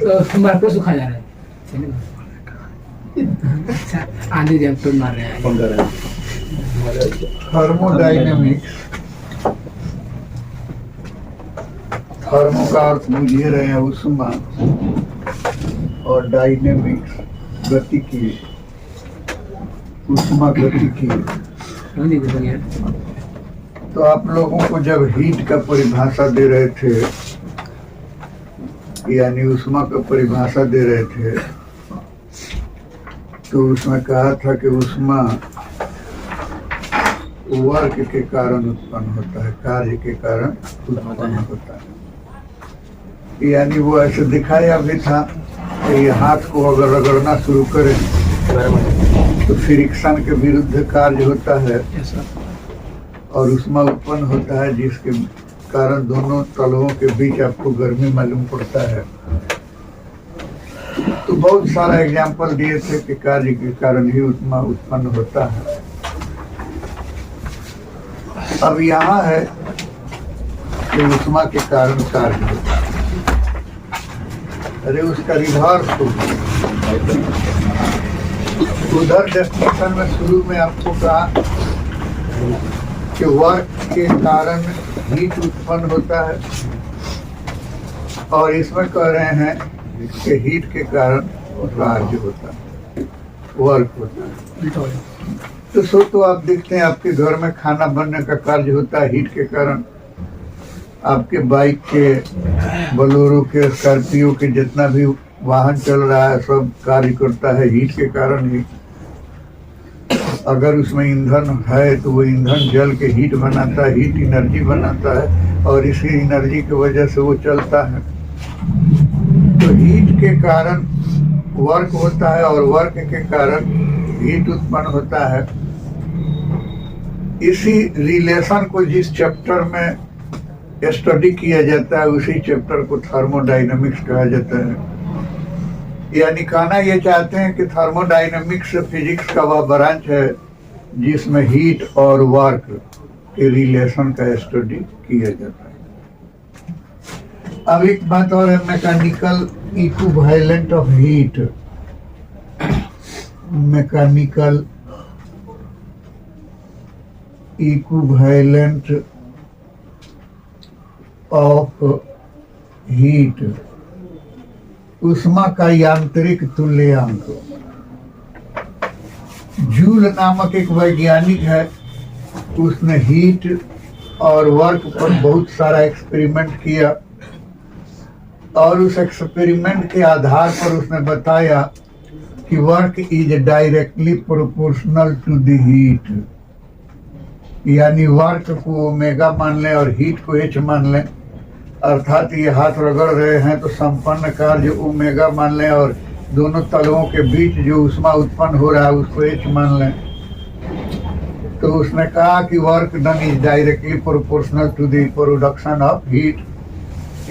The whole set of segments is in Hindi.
तो हमारा को सुखा जा रहा है। अच्छा, आंधी जब तो मार रहे हैं। थर्मोडायनेमिक्स, थर्मो का अर्थ बुझे रहे हैं उष्मा, और डायनेमिक्स गतिकी, उष्मा गतिकी। आंधी जब गया। तो आप लोगों को जब हीट का परिभाषा दे रहे थे, यानी उष्मा का परिभाषा दे रहे थे, तो उसमें कहा था कि उष्मा वर्क के कारण उत्पन्न होता है, कार्य के कारण उत्पन्न होता है। यानी वो ऐसे दिखाया भी था कि ये हाथ को अगर रगड़ना शुरू करें तो फ्रिक्शन के विरुद्ध कार्य होता है और उष्मा उत्पन्न होता है, जिसके कारण दोनों तलवों के बीच आपको गर्मी मालूम पड़ता है। तो बहुत सारा एग्जाम्पल दिए थे कि कार्य के कारण ही उष्मा उत्पन्न होता है। अब यहाँ है कि उष्मा के कारण कार्य होता है। अरे उसका रिवर्स हो उधर डेफिनेशन में शुरू में आपको कहा कि वर्क के कारण हीट उत्पन्न होता है, और इसमें कह रहे हैं कि हीट के कारण कार्य होता है, वर्क होता है। तो आप देखते हैं आपके घर में खाना बनने का कार्य होता है हीट के कारण। आपके बाइक के, बोलेरो के, स्कॉर्पियो के, जितना भी वाहन चल रहा है सब कार्य करता है हीट के कारण ही। अगर उसमें ईंधन है तो वो ईंधन जल के हीट बनाता है, हीट एनर्जी बनाता है, और इसी एनर्जी की वजह से वो चलता है। तो हीट के कारण वर्क होता है और वर्क के कारण हीट उत्पन्न होता है। इसी रिलेशन को जिस चैप्टर में स्टडी किया जाता है उसी चैप्टर को थर्मोडायनेमिक्स कहा जाता है। यानी कहना ये चाहते हैं कि थर्मोडायनेमिक्स फिजिक्स का वह ब्रांच है जिसमें हीट और वर्क के रिलेशन का स्टडी किया जाता है। अब एक बात और है, mechanical equivalent of heat. Mechanical equivalent of heat, उष्मा का यांत्रिक तुल्यांक। जूल नामक एक वैज्ञानिक है, उसने हीट और वर्क पर बहुत सारा एक्सपेरिमेंट किया, और उस एक्सपेरिमेंट के आधार पर उसने बताया कि work is directly proportional to the heat. यानी वर्क को ओमेगा मान लें और हीट को एच मान लें, अर्थात ये हाथ रगड़ रहे हैं तो संपन्न कार्य ओमेगा मान लें, और दोनों तलवों के बीच जो उष्मा उत्पन्न हो रहा है उसको एच मान लें। तो उसने कहा कि work done is directly proportional to the production of heat,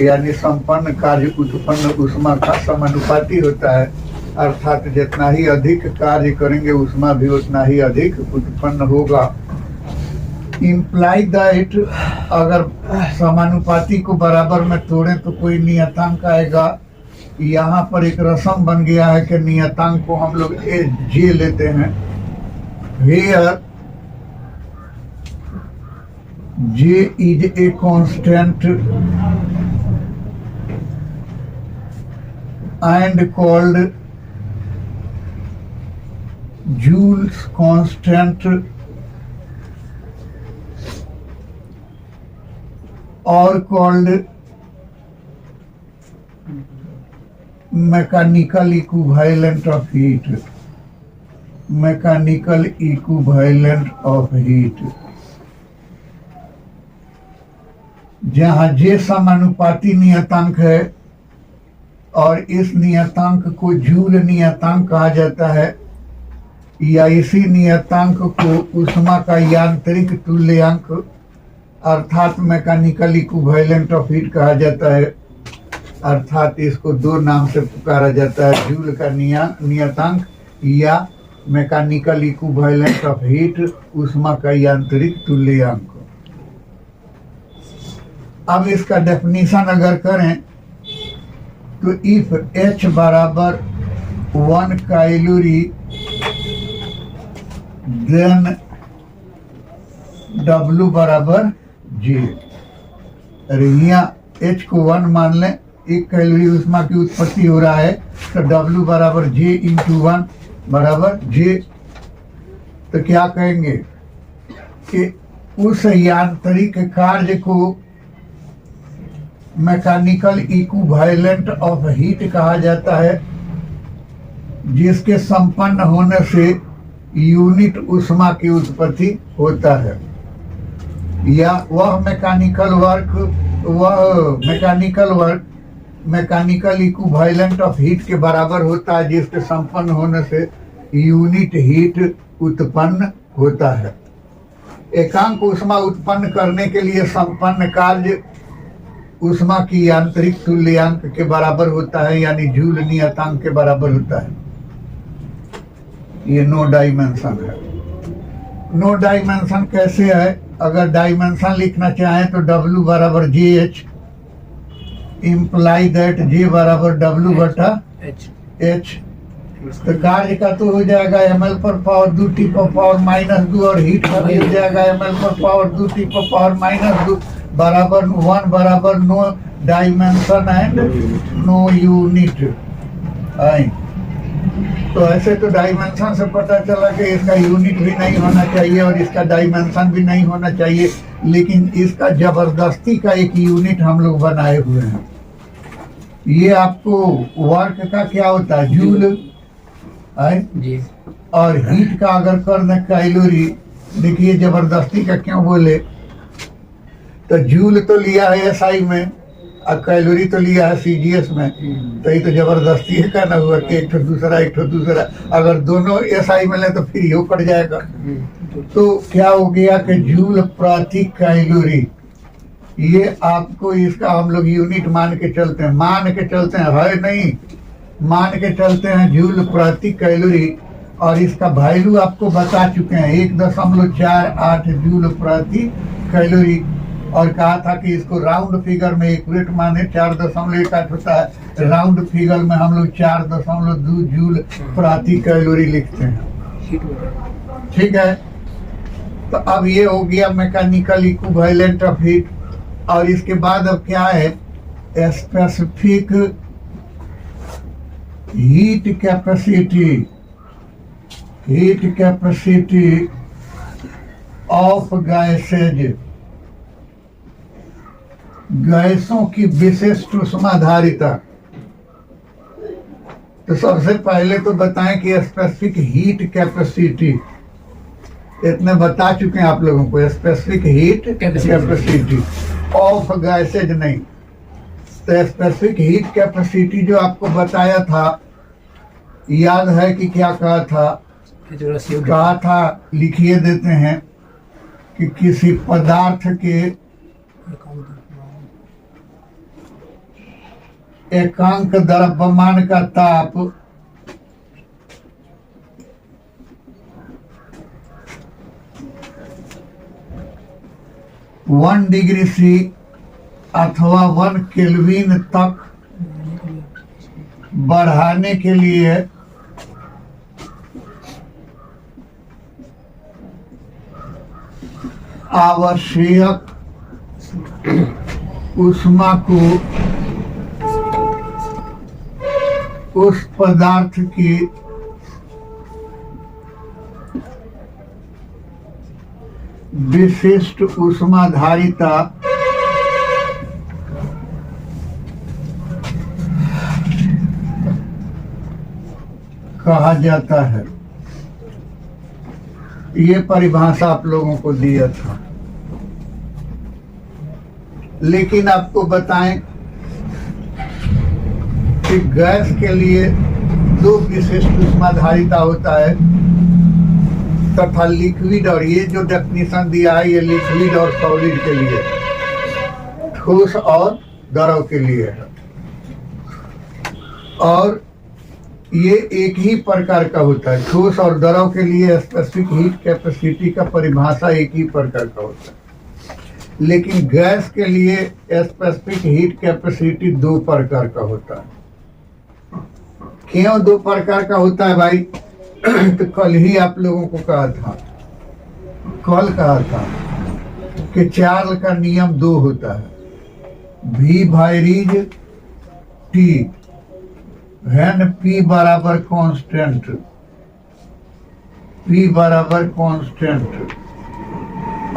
यानी संपन्न कार्य उत्पन्न उष्मा का समानुपाती होता है। अर्थात जितना ही अधिक कार्य करेंगे उष्मा भी उतना ही अधिक उत्पन्न होगा। इम्प्लाई दैट अगर समानुपाती को बराबर में तोड़ें तो कोई नियतांक आएगा। यहाँ पर एक रस्म बन गया है कि नियतांक को हम लोग ए जे लेते हैं। Where J is a constant and called Joule's constant or called mechanical equivalent of heat. Mechanical equivalent of heat, जहाँ जे समानुपाती नियतांक है और इस नियतांक को जूल नियतांक कहा जाता है, या इसी नियतांक को उष्मा का यांत्रिक तुल्यांक अर्थात मैकेनिकल इक्विवेलेंट ऑफ हीट कहा जाता है। अर्थात इसको दो नाम से पुकारा जाता है, जूल का नियतांक या मैकेनिकल इक्विवेलेंट ऑफ हीट, उष्मा का यांत्रिक तुल्यांक। अब इसका डेफिनेशन अगर करें तो इफ H बराबर 1 कैलोरी देन W बराबर G। अरे यहाँ H को 1 मान लें, 1 कैलोरी ऊष्मा की उत्पत्ति हो रहा है, तो W बराबर J इंटू 1 बराबर J। तो क्या कहेंगे कि उस यांत्रिक कार्य को मैकेनिकल इक्विवेलेंट ऑफ हीट कहा जाता है, जिसके संपन्न होने से यूनिट ऊष्मा की उत्पत्ति होता है, या वह mechanical work mechanical equivalent of heat के बराबर होता है, जिसके संपन्न होने से यूनिट हीट उत्पन्न होता है। एकांक ऊष्मा उत्पन्न करने के लिए संपन्न कार्य ऊष्मा की यांत्रिक तुल्यांक के बराबर होता है, यानी जूल नियतांक के बराबर होता है। ये नो डायमेंशन है। नो डायमेंशन कैसे है? अगर डायमेंशन लिखना चाहें तो W बराबर JH इम्प्लाई दैट J बराबर W बटा H। तो कार्य का तो हो जाएगा ml पर पावर 2 T पर पावर -2, और हीट का भी हो जाएगा ml पर पावर 2 T पर पावर -2 बराबर 1 बराबर no dimension and no unit. तो ऐसे तो डायमेंशन से पता चला कि इसका यूनिट भी नहीं होना चाहिए और इसका डायमेंशन भी नहीं होना चाहिए, लेकिन इसका जबरदस्ती का एक यूनिट हम लोग बनाए हुए हैं। ये आपको वर्क का क्या होता है? जूल जी। और हीट का अगर कर दें कैलोरी, देखिए जबरदस्ती का क्यों बोले, तो जूल तो लिया है SI में और कैलोरी तो लिया है CGS में, तो ये तो जबरदस्ती है कहना हुआ कि एक ठो दूसरा। अगर दोनों SI में ले तो फिर ये कट जाएगा। तो क्या हो गया कि जूल प्रति कैलोरी, ये आपको इसका हम लोग यूनिट मान के चलते हैं, है नहीं, मान के चलते हैं जूल प्रति कैलोरी। और इसका वैल्यू आपको बता चुके हैं 1.48 जूल प्रति कैलोरी, और कहा था कि इसको राउंड फिगर में एक्यूरेट माने 4.18 होता है, राउंड फिगर में हम लोग 4.2 जूल प्रति कैलोरी लिखते हैं। ठीक है, तो अब ये हो गया मैकेनिकल इक्विवेलेंट ऑफ हीट। और इसके बाद अब क्या है? Specific heat capacity of gases, गैसों की विशिष्ट ऊष्माधारिता। तो सबसे पहले तो बताएं कि स्पेसिफिक हीट कैपेसिटी, इतने बता चुके हैं आप लोगों को, specific heat capacity of gases नहीं। तो स्पेसिफिक हीट कैपेसिटी जो आपको बताया था, याद है कि क्या कहा था? कहा था, लिखिए देते हैं कि किसी पदार्थ के एकांक द्रव्यमान का ताप वन डिग्री सी अथवा 1 केल्विन तक बढ़ाने के लिए आवश्यक ऊष्मा को उस पदार्थ की विशिष्ट ऊष्माधारिता कहा जाता है। ये परिभाषा आप लोगों को दिया था, लेकिन आपको बताएं कि गैस के लिए 2 विशिष्ट ऊष्माधारिता होता है तथा लिक्विड, और ये जो डेफिनेशन दिया है ये लिक्विड और सॉलिड के लिए, ठोस और द्रव के लिए है। और ये एक ही प्रकार का होता है, ठोस और द्रव के लिए स्पेसिफिक हीट कैपेसिटी का परिभाषा एक ही प्रकार का होता है। लेकिन गैस के लिए स्पेसिफिक हीट कैपेसिटी 2 प्रकार का होता है। क्यों 2 प्रकार का होता है भाई? तो कल ही आप लोगों को कहा था कि चार्ल का नियम 2 होता है, V varies T when P बराबर कांस्टेंट, P बराबर कांस्टेंट,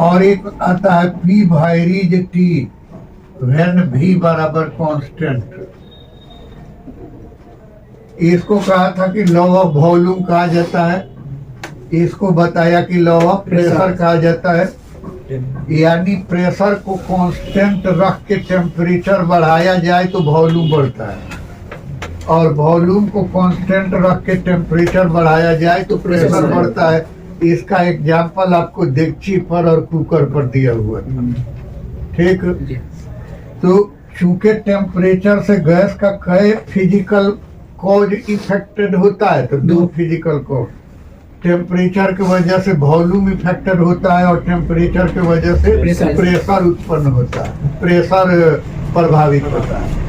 और एक आता है P varies T when V बराबर कांस्टेंट। इसको कहा था कि लॉ ऑफ वॉल्यूम कहा जाता है, इसको बताया कि लॉ ऑफ प्रेशर कहा जाता है। यानी प्रेशर को कांस्टेंट रख के टेम्परेचर बढ़ाया जाए तो वॉल्यूम बढ़ता है, और वॉल्यूम को कांस्टेंट रख के टेम्परेचर बढ़ाया जाए तो प्रेशर बढ़ता है। इसका एग्जाम्पल आपको डेगची पर और कुकर पर दिया हुआ है। ठीक, तो चूंकि टेम्परेचर से गैस का कई फिजिकल कॉज इफेक्टेड होता है, तो 2 फिजिकल कॉज, टेम्परेचर की वजह से वॉल्यूम इफेक्टेड होता है और टेम्परेचर की वजह से प्रेशर उत्पन्न होता है, प्रेशर प्रभावित होता है।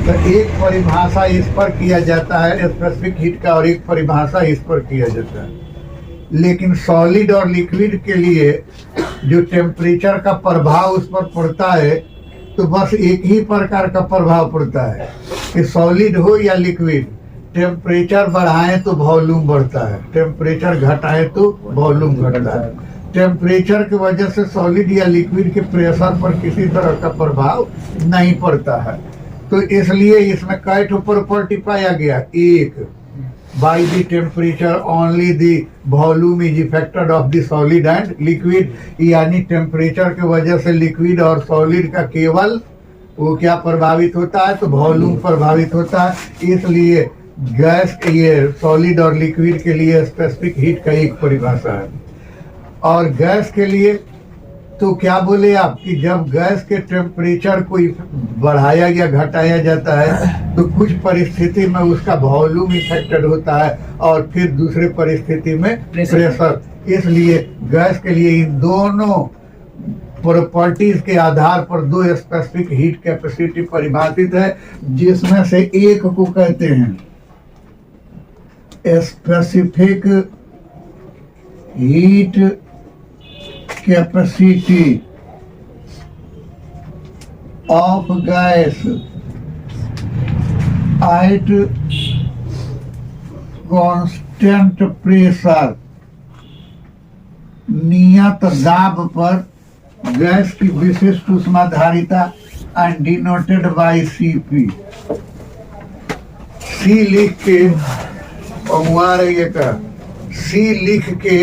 तो एक परिभाषा इस पर किया जाता है स्पेसिफिक हीट का, और एक परिभाषा इस पर किया जाता है। लेकिन सॉलिड और लिक्विड के लिए जो टेम्परेचर का प्रभाव उस पर पड़ता है, तो बस एक ही प्रकार का प्रभाव पड़ता है कि सॉलिड हो या लिक्विड, टेम्परेचर बढ़ाएं तो वॉल्यूम बढ़ता है, टेम्परेचर घटाएं तो वॉल्यूम घटता है। टेम्परेचर की वजह से सॉलिड या लिक्विड के प्रेशर पर किसी तरह का प्रभाव नहीं पड़ता है। तो इसलिए इसमें कई ठो प्रॉपर्टी पाया गया। एक, by the temperature only the volume is affected of the solid and liquid, यानी टेम्परेचर की वजह से लिक्विड और सॉलिड का केवल वो क्या प्रभावित होता है, तो वॉल्यूम प्रभावित होता है। इसलिए गैस के ये सॉलिड और लिक्विड के लिए स्पेसिफिक हीट का एक परिभाषा है। और गैस के लिए तो क्या बोले आप कि जब गैस के टेम्परेचर को बढ़ाया या घटाया जाता है तो कुछ परिस्थिति में उसका वॉल्यूम इफेक्टेड होता है और फिर दूसरे परिस्थिति में प्रेशर। इसलिए गैस के लिए इन दोनों प्रॉपर्टीज के आधार पर 2 स्पेसिफिक हीट कैपेसिटी परिभाषित है, जिसमें से एक को कहते हैं specific heat capacity of gas at constant pressure, नियत दाब पर गैस की विशिष्ट ऊष्माधारिता एंड डिनोटेड बाय Cp। सी लिख के सी लिख के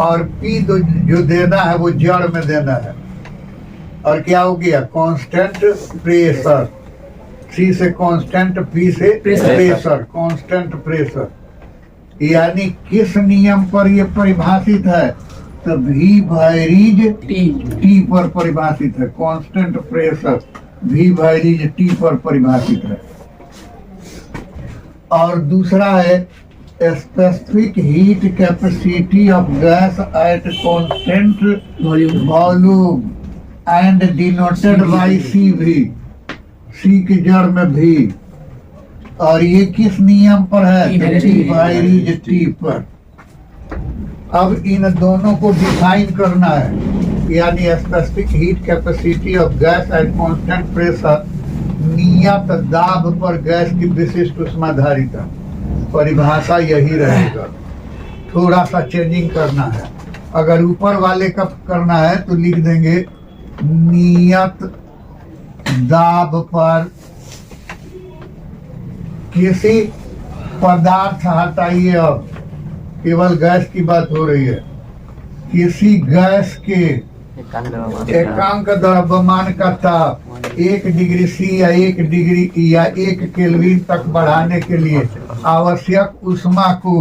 और पी जो देना है वो जड़ में देना है, और क्या हो गया कांस्टेंट प्रेशर, सी से कांस्टेंट, पी से प्रेशर, कांस्टेंट प्रेशर। यानी किस नियम पर ये परिभाषित है, तो V varies T पर परिभाषित है, constant pressure V varies T पर परिभाषित है। और दूसरा है specific heat capacity of gas at constant volume and denoted by CV, C की जड़ में V। और ये किस नियम पर है, V varies T पर। अब इन दोनों को डिफाइन करना है, यानी specific heat capacity of gas at constant pressure, नियत दाब पर गैस की विशिष्ट ऊष्माधारिता। परिभाषा यही रहेगा, थोड़ा सा चेंजिंग करना है। अगर ऊपर वाले का करना है तो लिख देंगे नियत दाब पर किसी पदार्थ, हटाइए अब केवल गैस की बात हो रही है, किसी गैस के एकांक द्रव्यमान का ताप 1 डिग्री सी या 1 डिग्री ई या 1 केल्विन तक बढ़ाने के लिए आवश्यक ऊष्मा को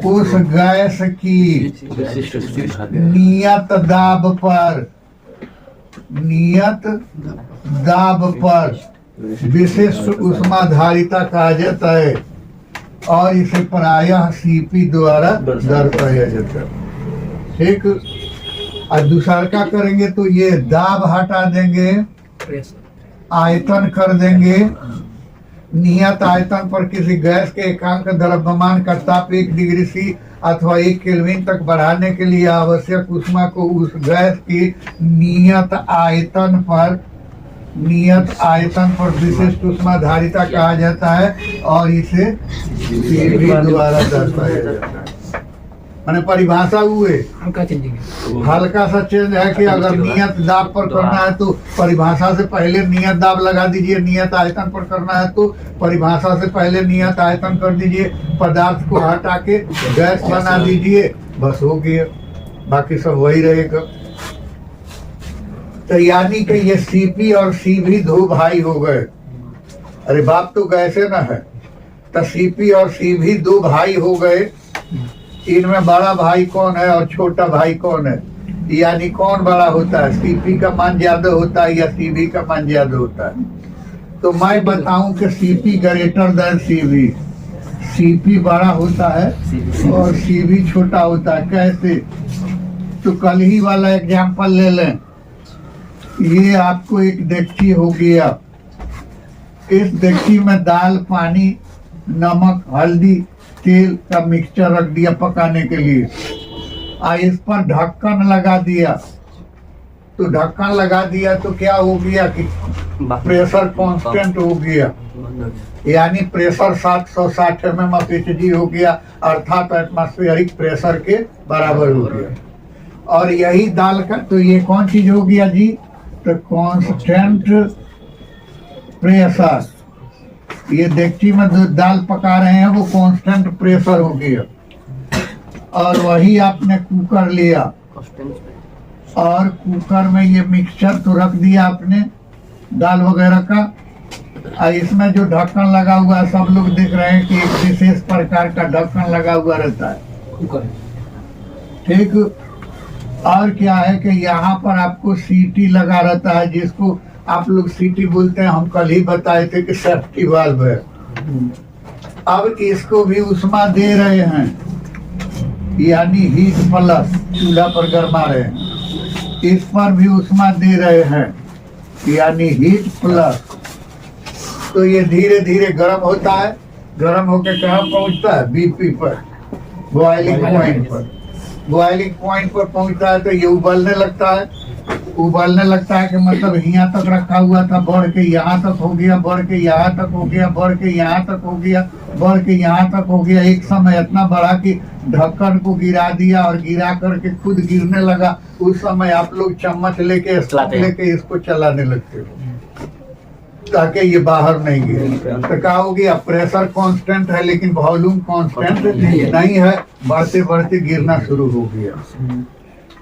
उस गैस की नियत दाब पर विशिष्ट ऊष्माधारिता कहा जाता है, और इसे प्रायः Cp द्वारा दर्शाया जाता है। ठीक, और दूसरा का करेंगे तो ये दाब हटा देंगे, आयतन कर देंगे। नियत आयतन पर किसी गैस के एकांक द्रव्यमान का ताप 1 डिग्री सी अथवा 1 केल्विन तक बढ़ाने के लिए आवश्यक ऊष्मा को उस गैस की नियत आयतन पर विशिष्ट ऊष्मा धारिता कहा जाता है और इसे सीबी द्वारा दर्शाया जाता है। मैंने परिभाषा हुए हल्का सा चेंज है कि अगर नियत दाब पर करना है तो परिभाषा से पहले नियत दाब लगा दीजिए, नियत आयतन पर करना है तो परिभाषा से पहले नियत आयतन कर दीजिए, पदार्थ को हटा के गैस बना दीजिए, बस हो गया, बाकी सब वही रहेगा। तो यानी कि ये सीपी और सीबी दो भाई हो गए। अरे बाप तो गैसे ना है, तो सीपी और सीबी दो भाई हो गए। इनमें बड़ा भाई कौन है और छोटा भाई कौन है, यानी कौन बड़ा होता है, सीपी का मान ज्यादा होता है या सीबी का मान ज्यादा होता है। तो मैं बताऊं कि CP greater than CB, CP बड़ा होता है और सीबी छोटा होता है। कैसे? तो कल ही वाला एग्जाम्पल ले लें। ये आपको एक डेगची हो गया, इस डेगची में दाल, पानी, नमक, हल्दी, तेल का मिक्सचर रख दिया पकाने के लिए, इस पर ढक्कन लगा दिया। तो ढक्कन लगा दिया तो क्या हो गया कि प्रेशर कांस्टेंट हो गया, यानी प्रेशर 760 mmHg हो गया, अर्थात एटमॉस्फेरिक प्रेशर के बराबर हो गया। और यही दाल का तो ये कौन चीज हो गया जी? तो कांस्टेंट प्रेशर। ये डेगची में जो दाल पका रहे हैं वो कांस्टेंट प्रेशर हो गया। और वही आपने कुकर लिया और कुकर में ये मिक्सचर तो रख दिया आपने दाल वगैरह का, और इसमें जो ढक्कन लगा हुआ है, सब लोग देख रहे हैं कि एक विशेष प्रकार का ढक्कन लगा हुआ रहता है, ठीक। और क्या है कि यहाँ पर आपको सीटी लगा रहता है, जिसको आप लोग सीटी बोलते हैं। हम कल ही बताए थे कि सेफ्टी वाल्व है। अब इसको भी उष्मा दे रहे हैं, यानी हीट प्लस, चूल्हा पर गरमा रहे हैं, इस पर भी उष्मा दे रहे हैं, यानी हीट प्लस। तो ये धीरे धीरे गर्म होता है, गर्म होकर कहाँ पहुंचता है? बीपी पर, बॉइलिंग पॉइंट पर। बॉइलिंग पॉइंट पर पहुंचता है तो ये उबलने लगता है। उबलने लगता है कि मतलब यहाँ तक रखा हुआ था, बढ़ के यहाँ तक हो गया, बढ़ के यहाँ तक हो गया, बढ़ के यहाँ तक हो गया, बढ़ के यहाँ तक हो गया। एक समय इतना बड़ा कि ढक्कन को गिरा दिया और गिरा करके खुद गिरने लगा। उस समय आप लोग चम्मच लेके इसको चलाने लगते हो ताकि ये बाहर नहीं गिरे। तो क्या हो गया? प्रेशर कांस्टेंट है लेकिन वॉल्यूम कांस्टेंट नहीं है, बढ़ते बढ़ते गिरना शुरू हो गया।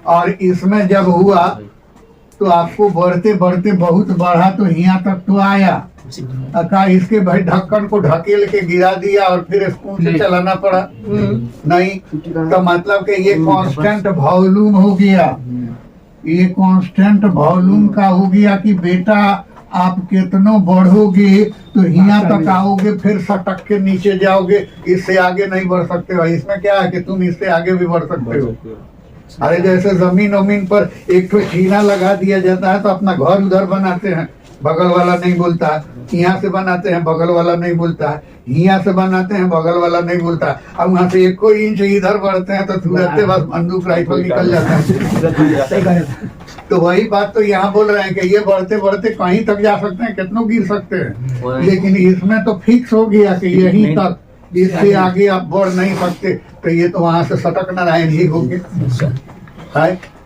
और इसमें जब हुआ तो आपको बढ़ते बढ़ते बहुत बढ़ा तो यहाँ तक तो आया, अका इसके भाई ढक्कन को ढकेल के गिरा दिया और फिर स्पून से चलाना पड़ा नहीं। तो मतलब कि ये कांस्टेंट वॉल्यूम हो गया, ये कांस्टेंट वॉल्यूम का हो गया कि बेटा आप कितनो बढ़ोगे तो यहाँ तक आओगे, फिर सटक के नीचे जाओगे, इससे आगे नहीं बढ़ सकते हो। इसमें क्या है कि तुम इससे आगे भी बढ़ सकते हो। अरे जैसे जमीन वमीन पर एक तो चीना लगा दिया जाता है तो अपना घर उधर बनाते हैं, बगल वाला नहीं बोलता है, यहाँ से बनाते हैं बगल वाला नहीं बोलता है, यहाँ से बनाते हैं बगल वाला नहीं बोलता है। अब वहाँ से 1 इंच इधर बढ़ते हैं तो तुरंत बस बंदूक राइफल निकल जाता है। तो वही बात तो यहाँ बोल रहे हैं कि ये बढ़ते बढ़ते कहीं तक जा सकते हैं, कितनों गिर सकते हैं, लेकिन इसमें तो फिक्स हो गया कि यहीं तक, इससे आगे आप बढ़ नहीं सकते। तो ये तो वहां से सटक नारायण ही हो गए।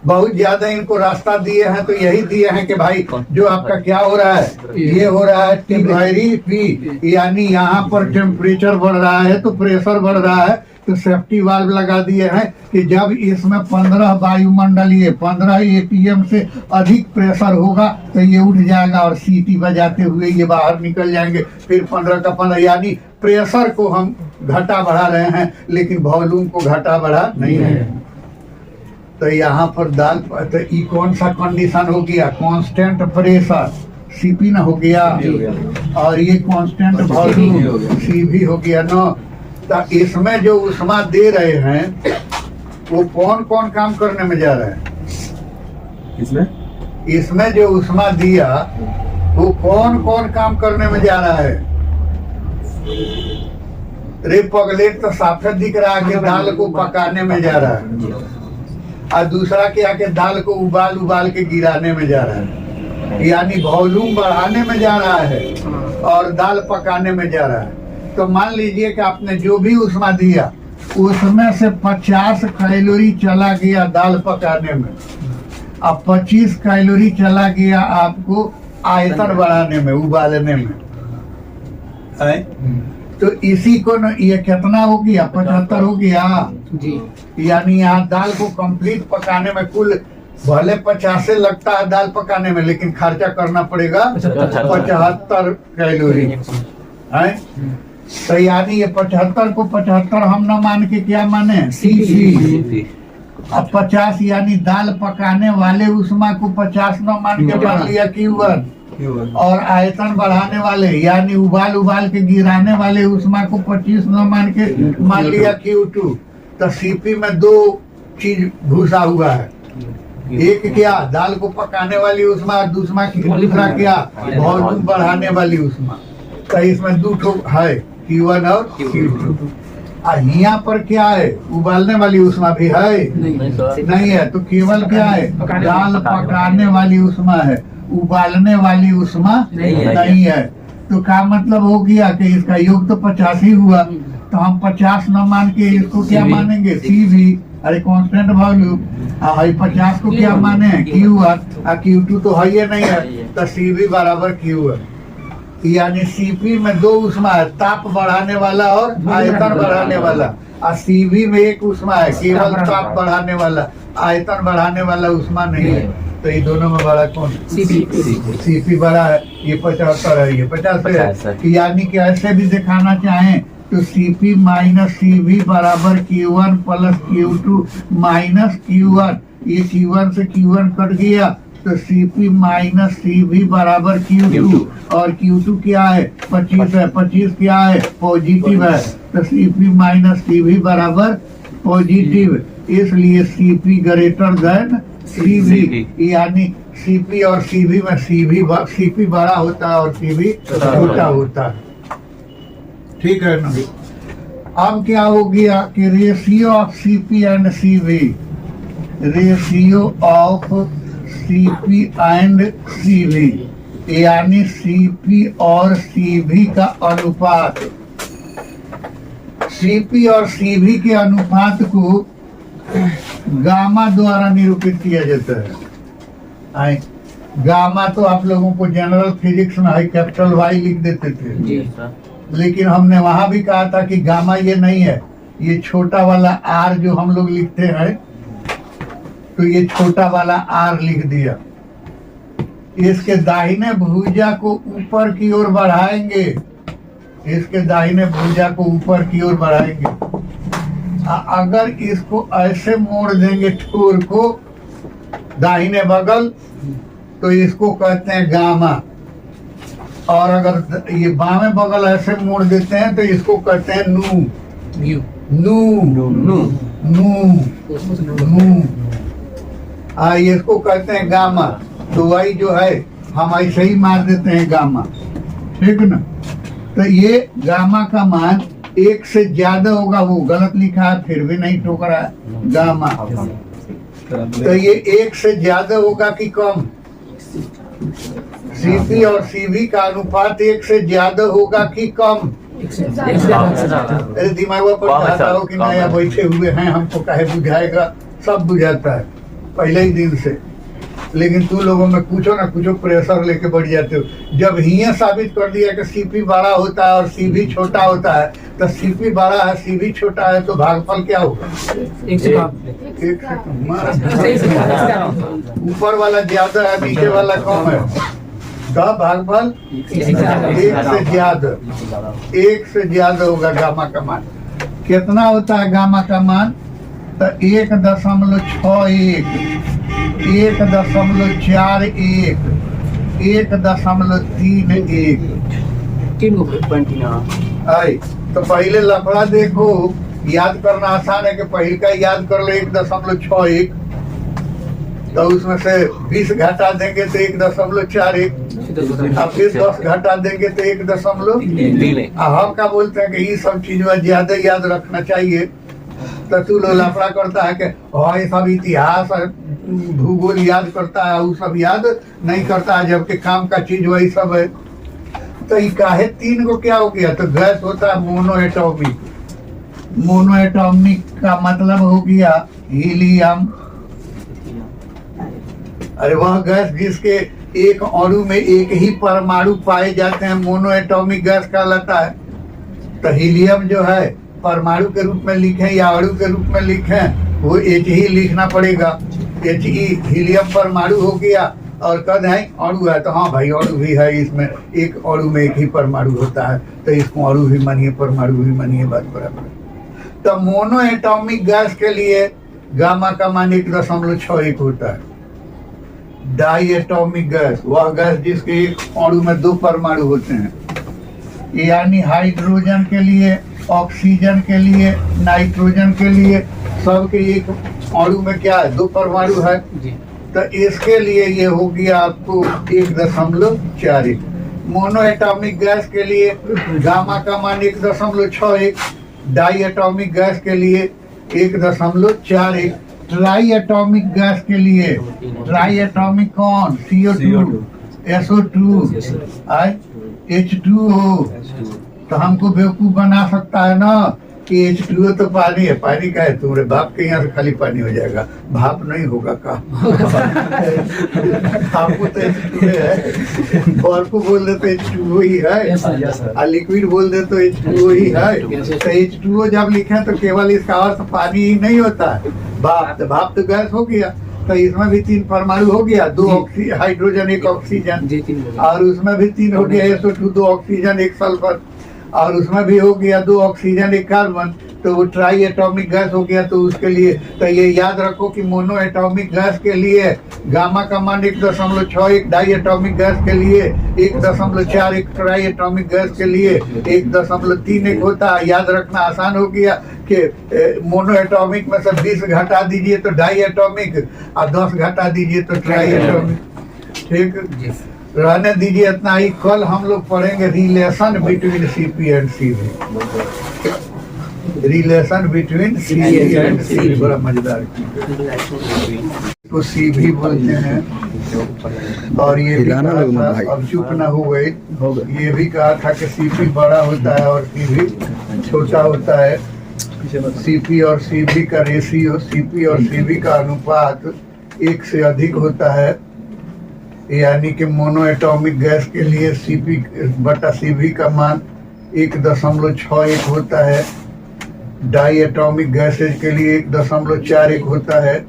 बहुत ज्यादा इनको रास्ता दिए हैं, तो यही दिए हैं कि भाई जो आपका क्या हो रहा है, ये हो रहा है T/P, यानी यहाँ पर टेम्परेचर बढ़ रहा है तो प्रेशर बढ़ रहा है। तो सेफ्टी वाल्व लगा दिए हैं कि जब इसमें 15 वायुमंडलीय 15 ATM से अधिक प्रेशर होगा तो ये उठ जाएगा और सीटी बजाते हुए ये बाहर निकल जाएंगे। फिर 15 का 15, यानी प्रेशर को हम घटा बढ़ा रहे हैं लेकिन वॉल्यूम को घटा बढ़ा नहीं है। तो यहाँ पर दाल तो ये कौन सा कंडीशन हो गया? कांस्टेंट प्रेशर सीपी ना हो गया, और ये कांस्टेंट वॉल्यूम सीबी हो गया ना। तो इसमें जो उष्मा दे रहे हैं वो कौन कौन काम करने में जा रहे हैं? इसमें जो उष्मा दिया वो कौन कौन काम करने में जा रहा है? रे पगलेट तो साफे दिख रहा है कि दाल को पकाने में जा रहा है, और दूसरा क्या कि दाल को उबाल उबाल के गिराने में जा रहा है, यानी वॉल्यूम बढ़ाने में जा रहा है और दाल पकाने में जा रहा है। तो मान लीजिए कि आपने जो भी उष्मा दिया उसमें से 50 कैलोरी चला गया दाल पकाने में, अब 25 कैलोरी चला गया आपको आयतन बढ़ाने में, उबालने में है? तो इसी को न, ये कितना हो गया? 75 हो गया जी। यानी यहाँ दाल को कंप्लीट पकाने में कुल भले 50 से लगता है दाल पकाने में, लेकिन खर्चा करना पड़ेगा 75 कैलोरी है। तो यानी ये 75 को 75 हम न मान के क्या माने? सीपी। अब 50 यानी दाल पकाने वाले उष्मा को 50 न मान के मान लिया Q1, और आयतन बढ़ाने वाले यानी उबाल उबाल के गिराने वाले उष्मा को 25 न मान के मान लिया Q2। तो सीपी में दो चीज घुसा हुआ है, एक क्या दाल को पकाने वाली उष्मा, और दूसरा क्या वॉल्यूम बढ़ाने वाली उष्मा। तो इसमें दो ठो है, Q1 और Q2। यहाँ पर क्या है? उबालने वाली उष्मा भी है? नहीं है। तो केवल क्या है? दाल पकाने वाली उष्मा है, उबालने वाली उष्मा नहीं है। तो क्या मतलब हो गया कि इसका योग तो 50 ही हुआ, तो हम 50 न मान के इसको क्या मानेंगे? CV, अरे कांस्टेंट वॉल्यूम। 50 को क्या माने? Q1, और Q2 तो है ही नहीं है, तो CV बराबर Q1। यानी सीपी में दो उष्मा है, ताप बढ़ाने वाला और आयतन बढ़ाने वाला, और सीवी में एक उष्मा है, केवल ताप बढ़ाने वाला, आयतन बढ़ाने वाला उष्मा नहीं है। तो ये दोनों में बड़ा कौन? सीपी बड़ा है, ये 75 है, ये 50 है। यानी कि ऐसे भी दिखाना चाहें तो सीपी माइनस सीवी बराबर Q1 plus Q2 minus Q1, ये Q1 से Q1 कट गया, तो सीपी माइनस सीवी बराबर Q2, और Q2 क्या है? 25 है, 25 क्या है? पॉजिटिव है, तो सीपी माइनस सीवी बराबर पॉजिटिव, इसलिए सीपी ग्रेटर देन सीवी। यानी सीपी और सीवी में सीपी बड़ा होता है और सीवी छोटा होता है। ठीक है ना? अब क्या हो गया कि ratio of CP and CV, ratio of CP and CV, यानी सीपी और सीवी का अनुपात। सीपी और सीवी के अनुपात को गामा द्वारा निरूपित किया जाता है। गामा तो आप लोगों को जनरल फिजिक्स में है, कैपिटल वाई लिख देते थे जी। लेकिन हमने वहां भी कहा था कि गामा ये नहीं है, ये छोटा वाला आर जो हम लोग लिखते हैं, तो ये छोटा वाला आर लिख दिया। इसके दाहिने भुजा को ऊपर की ओर बढ़ाएंगे, इसके दाहिने भुजा को ऊपर की ओर बढ़ाएंगे। अगर इसको ऐसे मोड़ देंगे ठोर को दाहिने बगल, तो इसको कहते हैं गामा, और अगर ये बाएं बगल ऐसे मोड़ देते हैं तो इसको कहते हैं नू। नू नू नू नू इसको कहते हैं गामा। तो वही जो है हम ऐसे ही मार देते हैं गामा, ठीक ना? तो ये गामा का मान 1 से ज्यादा होगा, वो गलत लिखा है फिर भी नहीं टोक रहा है गामा। तो ये 1 से ज्यादा होगा कि कम? सीपी और सीवी का अनुपात 1 से ज्यादा होगा कि कम? अरे दिमाग पर चाहता हो कि नया बैठे हुए हैं, हमको काहे बुझाएगा? सब बुझाता है पहले ही दिन से, लेकिन तू लोगों में कुछो ना कुछो प्रेशर लेके बढ़ जाते हो। जब ही साबित कर दिया कि सीपी बड़ा होता है और सीवी छोटा होता है, तो सीपी बड़ा है सीवी छोटा है, तो भागफल क्या होगा? ऊपर वाला ज्यादा है, नीचे वाला कम है, तो भागफल 1 से ज्यादा, 1 से ज्यादा होगा गामा का मान। कितना होता है गामा का मान? तो 1.61, 1.41, 1.31। तो पहले लफड़ा देखो, याद करना आसान है कि पहले का याद कर ले 1.61, तो उसमें से 20 घटा देंगे तो 1.41, अब फिर 10 घटा देंगे तो 1.3। हम क्या बोलते हैं कि ये सब चीज में ज्यादा याद रखना चाहिए। तो तू लोग लफड़ा करता है कि ये सब इतिहास भूगोल याद करता है, वो सब याद नहीं करता है, जबकि काम का चीज वही सब है। तो ये काहे 3 को क्या हो गया? तो गैस होता है मोनो एटॉमिक। मोनो एटॉमिक का मतलब हो गया हीलियम। अरे वह गैस जिसके एक अणु में एक ही परमाणु पाए जाते हैं मोनो एटॉमिक गैस कहलाता है। तो हीलियम जो है परमाणु के रूप में लिखें या अणु के रूप में लिखें, वो H ही लिखना पड़ेगा। He हीलियम परमाणु हो गया, और कद है अणु है, तो हाँ भाई अणु भी है, इसमें एक अणु में एक ही परमाणु होता है, तो इसको अणु भी मानिए परमाणु भी मानिए, बात बराबर है। तो मोनो एटॉमिक गैस के लिए गामा का मान 1.61 होता है। डाई एटॉमिक गैस वह गैस जिसके एक अणु में 2 परमाणु होते हैं, यानी हाइड्रोजन के लिए, ऑक्सीजन के लिए, नाइट्रोजन के लिए, सबके एक अणु में क्या है? 2 परमाणु है। तो इसके लिए ये हो गया आपको 1.41। मोनो एटॉमिक गैस के लिए गामा का मान 1.61, डाई एटॉमिक गैस के लिए 1.41, ट्राई एटॉमिक गैस के लिए, ट्राई एटॉमिक कौन? CO2, SO2, H2O। तो हमको बेवकूफ बना सकता है ना कि H2O तो पानी है, पानी का है, तुम्हारे बाप के यहाँ से खाली पानी हो जाएगा, भाप नहीं होगा का। आपको तो H2O है, बर्फ बोल दे तो H2O ही है, और लिक्विड बोल दे तो H2O ही है। तो H2O जब लिखे तो केवल इसका अर्थ पानी ही नहीं होता है, भाप तो गैस हो गया। तो इसमें भी 3 परमाणु हो गया, 2 हाइड्रोजन 1 ऑक्सीजन, और उसमें भी 3 हो गया, SO2 2 ऑक्सीजन 1 सल्फर, और उसमें भी हो गया 2 ऑक्सीजन 1 कार्बन, तो वो ट्राई एटॉमिक गैस हो गया। तो उसके लिए तो ये याद रखो कि मोनो एटॉमिक गैस के लिए गामा का मान 1.61, डाई एटॉमिक गैस के लिए 1.41, ट्राई एटॉमिक गैस के लिए 1.31 होता है। याद रखना आसान हो गया कि मोनो एटॉमिक में से 20 घटा दीजिए तो डाई एटॉमिक, और 10 घटा दीजिए तो ट्राई एटॉमिक। ठीक, रहने दीजिए इतना ही। कल हम लोग पढ़ेंगे relation between CP and CV। Relation between CP and CV बड़ा मजेदार, तो CV बोलते हैं। और ये भी कहा था, अब चुप ना हो गए, ये भी कहा था कि CP बड़ा होता है और CV छोटा होता है। CP और CV का रेशियो, CP और CV का अनुपात 1 से अधिक होता है, यानी कि मोनो एटॉमिक गैस के लिए CP बटा CV का मान 1.61 होता है, डाई एटॉमिक गैसेज के लिए 1.41 होता है,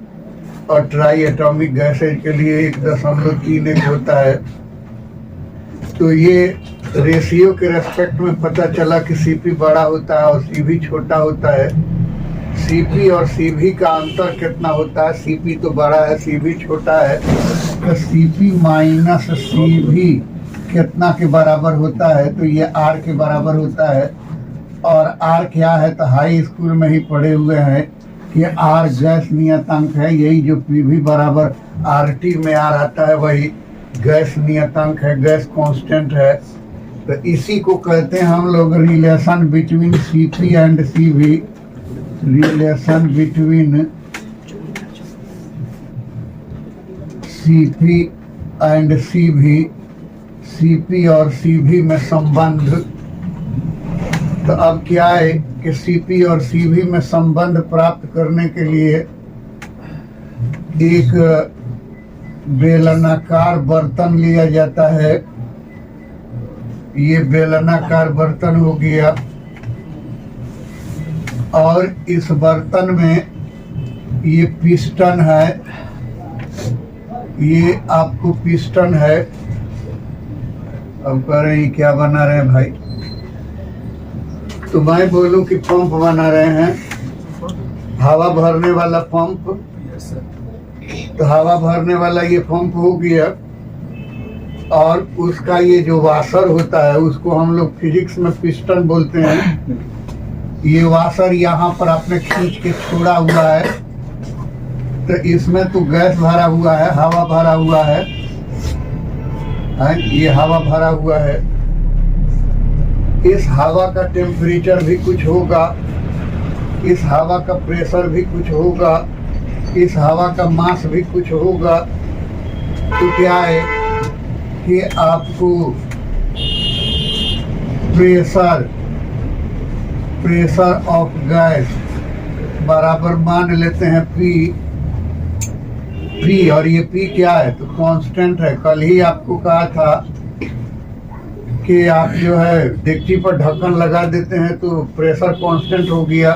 और ट्राई एटॉमिक गैसेज के लिए 1.31 होता है। तो ये रेशियो के रेस्पेक्ट में पता चला कि CP बड़ा होता है और CV छोटा होता है। CP और CV का अंतर कितना होता है? CP तो बड़ा है, CV छोटा है, तो CP माइनस CV कितना के बराबर होता है? तो ये R के बराबर होता है। और R क्या है? तो हाई स्कूल में ही पढ़े हुए हैं कि R गैस नियतांक है, यही जो PV बराबर RT में R आता है वही गैस नियतांक है, गैस कांस्टेंट है। तो इसी को कहते हैं हम लोग relation between CP and CV। Relation between CP and CV, CP और CV में संबंध। तो अब क्या है कि CP और CV में संबंध प्राप्त करने के लिए एक बेलनाकार बर्तन लिया जाता है। ये बेलनाकार बर्तन हो गया, और इस बर्तन में ये पिस्टन है, ये आपको पिस्टन है। अब कह रहे हैं क्या बना रहे हैं भाई? तो मैं बोलूं कि पंप बना रहे हैं, हवा भरने वाला पंप। तो हवा भरने वाला ये पंप हो गया, और उसका ये जो वाशर होता है उसको हम लोग फिजिक्स में पिस्टन बोलते हैं। ये वाशर यहाँ पर आपने खींच के छोड़ा हुआ है, तो इसमें तो गैस भरा हुआ है, हवा भरा हुआ है, ये हवा भरा हुआ है। इस हवा का टेम्परेचर भी कुछ होगा, इस हवा का प्रेशर भी कुछ होगा, इस हवा का मास भी कुछ होगा। तो क्या है कि आपको प्रेशर ऑफ गैस बराबर मान लेते हैं P, और ये P क्या है तो कांस्टेंट है। कल ही आपको कहा था कि आप जो है डेगची पर ढक्कन लगा देते हैं तो प्रेशर कांस्टेंट हो गया,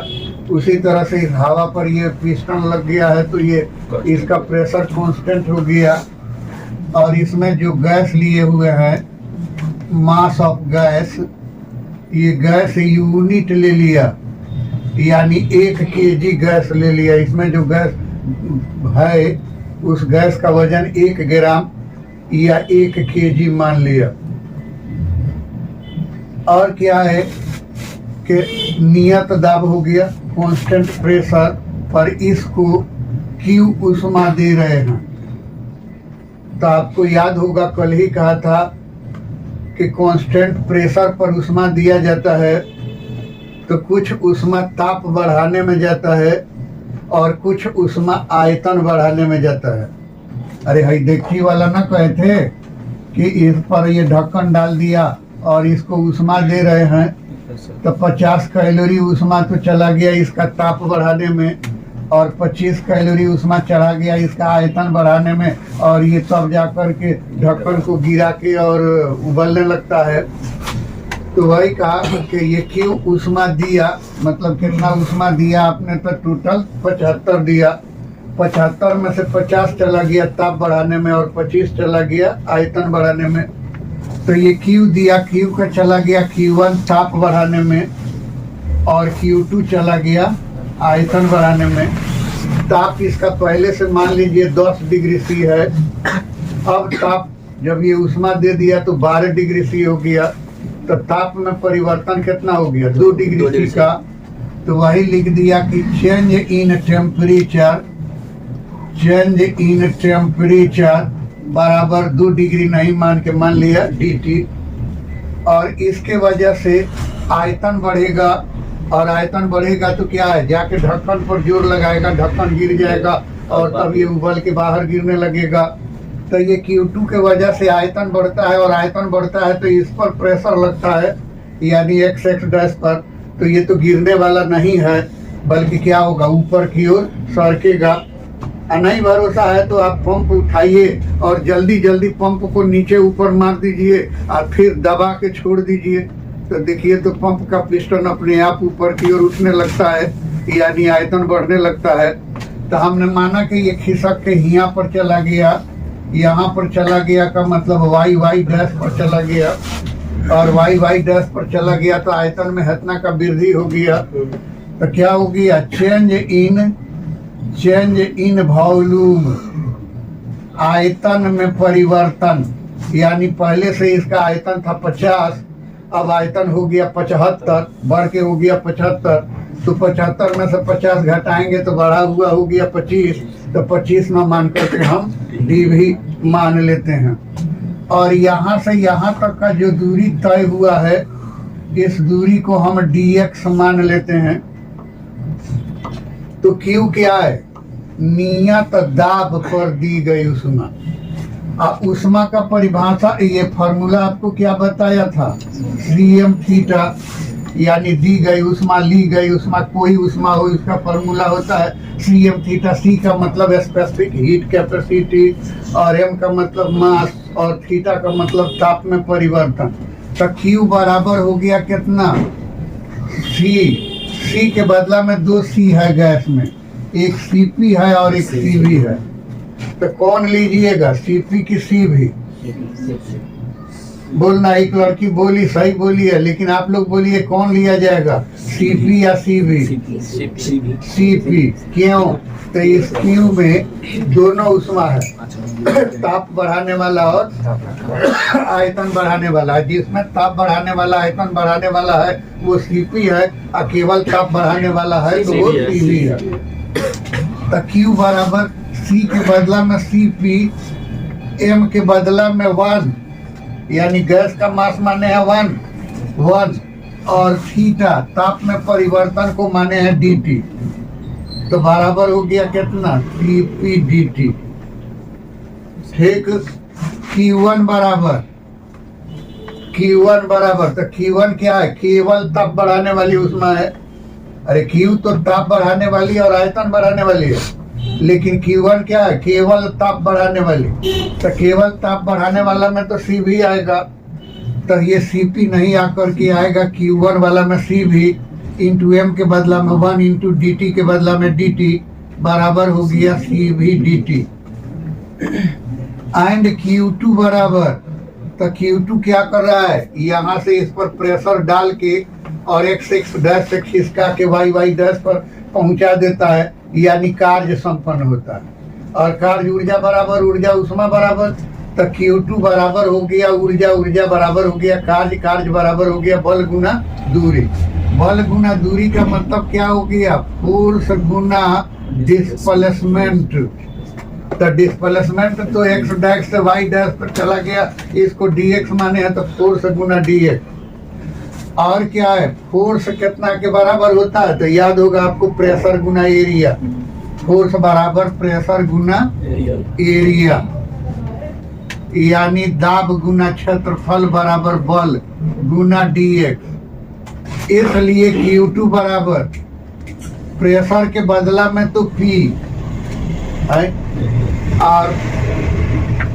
उसी तरह से इस हवा पर ये पिस्टन लग गया है तो ये इसका प्रेशर कांस्टेंट हो गया। और इसमें जो गैस लिए हुए हैं, मास ऑफ गैस, ये गैस यूनिट ले लिया, यानी 1 kg गैस ले लिया। इसमें जो गैस है उस गैस का वजन 1 ग्राम या 1 kg मान लिया। और क्या है कि नियत दाब हो गया, कांस्टेंट प्रेशर पर इसको क्यू उष्मा दे रहे हैं। तो आपको याद होगा कल ही कहा था कि कांस्टेंट प्रेशर पर उष्मा दिया जाता है तो कुछ उष्मा ताप बढ़ाने में जाता है और कुछ उष्मा आयतन बढ़ाने में जाता है। अरे भाई डेगची वाला ना कहे थे कि इस पर ये ढक्कन डाल दिया और इसको उष्मा दे रहे हैं तो 50 कैलोरी उष्मा तो चला गया इसका ताप बढ़ाने में, और 25 कैलोरी उष्मा चढ़ा गया इसका आयतन बढ़ाने में, और ये तब जाकर के ढक्कन को गिरा के और उबलने लगता है। तो वही कहा कि ये क्यों उष्मा दिया, मतलब कितना उष्मा दिया आपने तो टोटल 75 दिया। 75 में से 50 चला गया ताप बढ़ाने में और 25 चला गया आयतन बढ़ाने में। तो ये Q दिया, Q का चला गया Q1 ताप बढ़ाने में और Q2 चला गया आयतन बढ़ाने में। ताप इसका पहले से मान लीजिए 10 डिग्री C है। अब ताप जब ये उष्मा दे दिया तो 12 डिग्री C हो गया, तो ताप में परिवर्तन कितना हो गया 2 डिग्री C का। तो वही लिख दिया कि चेंज इन टेम्परेचर बराबर 2 डिग्री नहीं मान के मान लिया dt, और इसके वजह से आयतन बढ़ेगा, और आयतन बढ़ेगा तो क्या है जाके ढक्कन पर जोर लगाएगा, ढक्कन गिर जाएगा और तब ये उबल के बाहर गिरने लगेगा। तो ये Q2 के वजह से आयतन बढ़ता है, और आयतन बढ़ता है तो इस पर प्रेशर लगता है यानी x डैश पर। तो ये तो गिरने वाला नहीं है बल्कि क्या होगा ऊपर की ओर सरकेगा। नहीं भरोसा है तो आप पंप उठाइए और जल्दी जल्दी पंप को नीचे ऊपर मार दीजिए और फिर दबा के छोड़ दीजिए, तो देखिए तो पंप का पिस्टन अपने आप ऊपर की ओर उठने लगता है यानी आयतन बढ़ने लगता है। तो हमने माना कि ये खिसक के यहाँ पर चला गया, यहाँ पर चला गया का मतलब y डैश पर चला गया, और y डैश पर चला गया तो आयतन में इतना का वृद्धि हो गया। तो क्या हो गया चेंज इन वॉल्यूम, आयतन में परिवर्तन, यानी पहले से इसका आयतन था 50, अब आयतन हो गया 75, बढ़ के हो गया 75। तो 75 में से 50 घटाएंगे तो बढ़ा हुआ हो गया 25, तो 25 में मान करके हम डी भी मान लेते हैं। और यहाँ से यहाँ तक का जो दूरी तय हुआ है इस दूरी को हम dx मान लेते हैं। तो Q क्या है नियत दाब पर दी गई उष्मा। उष्मा का परिभाषा ये फॉर्मूला आपको क्या बताया था Cm थीटा, यानी दी गई उष्मा ली गई उष्मा कोई उष्मा हो इसका फॉर्मूला होता है Cm थीटा। C का मतलब स्पेसिफिक हीट कैपेसिटी और M का मतलब मास और थीटा का मतलब ताप में परिवर्तन। तो Q बराबर हो गया कितना C के बदला में 2 C है गैस में, एक Cp है और एक Cv है। तो कौन लीजिएगा Cp की Cv? बोलना, एक लड़की बोली सही बोली है, लेकिन आप लोग बोलिए कौन लिया जाएगा Cp या Cv? Cp। क्यों? तो इस Q में दोनों उष्मा है, ताप बढ़ाने वाला और आयतन बढ़ाने वाला है। जिसमें ताप बढ़ाने वाला आयतन बढ़ाने वाला है वो Cp है, और केवल ताप बढ़ाने वाला है तो वो Cv है। तो Q बराबर C के बदला में CP, M के बदला में 1, यानी गैस का मास माने है 1, और थीटा ताप में परिवर्तन को माने है dt। तो बराबर हो गया कितना, Cp dt। ठीक, Q1 बराबर, तो Q1 क्या है, केवल ताप बढ़ाने वाली उष्मा है। अरे Q तो ताप बढ़ाने वाली और आयतन बढ़ाने वाली है, लेकिन Q1 क्या है, केवल ताप बढ़ाने वाली। तो केवल ताप बढ़ाने वाला में तो C भी आएगा, तो ये Cp नहीं आकर के आएगा, Q1 वाला में C भी इंटू M के बदला में 1 इंटू dt के बदला में dt बराबर हो गया Cv dt। एंड Q2 बराबर, तो Q2 क्या कर रहा है, यहाँ से इस पर प्रेशर डाल के और x डैश से खिसका के y डैश पर पहुंचा देता है, यानी कार्य संपन्न होता है। और कार्य ऊर्जा बराबर ऊर्जा उष्मा बराबर, तो Q2 बराबर हो गया ऊर्जा बराबर हो गया कार्य बराबर हो गया बल गुना दूरी। बल गुना दूरी का मतलब क्या हो गया, फोर्स गुना डिस्प्लेसमेंट। तो डिस्प्लेसमेंट तो x डैश से y डैश पर चला गया, इसको dx माने हैं, तो फोर्स गुना dx। और क्या है, फोर्स कितना के बराबर होता है, तो याद होगा आपको, प्रेशर गुना एरिया। फोर्स बराबर प्रेशर गुना एरिया, यानी दाब गुना क्षेत्रफल बराबर बल गुना dx। इसलिए Q2 बराबर प्रेशर के बदला में तो P है, और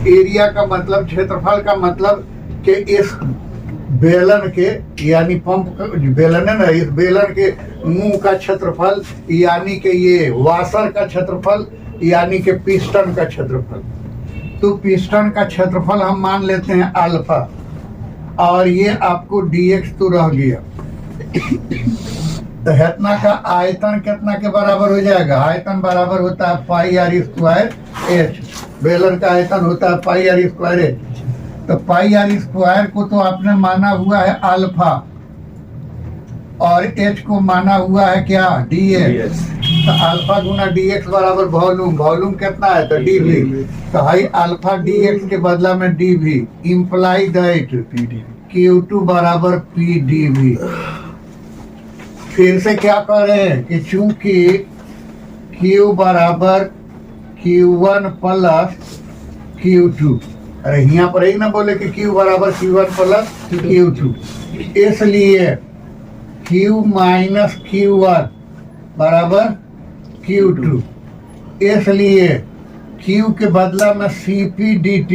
एरिया का मतलब क्षेत्रफल का मतलब कि इस बेलन के, यानी पंप बेलन है ना, इस बेलन के मुंह का क्षेत्रफल, यानी कि ये वाशर का क्षेत्रफल, यानी कि पिस्टन का क्षेत्रफल। तो पिस्टन का क्षेत्रफल हम मान लेते हैं अल्फा, और ये आपको dx तो रह गया। तो इतना का आयतन कितना के बराबर हो जाएगा, आयतन बराबर होता है पाई आर स्क्वायर एच। बेलन का आयतन होता है पाई आर स्क्वायर एच। तो पाई आर स्क्वायर को तो आपने माना हुआ है अल्फा, और एच को माना हुआ है क्या, dx। तो अल्फा गुना dx बराबर वॉल्यूम, वॉल्यूम कितना है, तो dv। तो हाई अल्फा dx के बदला में dv, इम्प्लाई दैट Q2 बराबर pdv। फिर से क्या कर रहे हैं कि चूंकि Q बराबर Q1 प्लस Q2, अरे यहाँ पर ही ना बोले कि Q बराबर Q1 प्लस Q2, इसलिए Q माइनस Q1 बराबर Q2। इसलिए Q के बदला में Cp dt,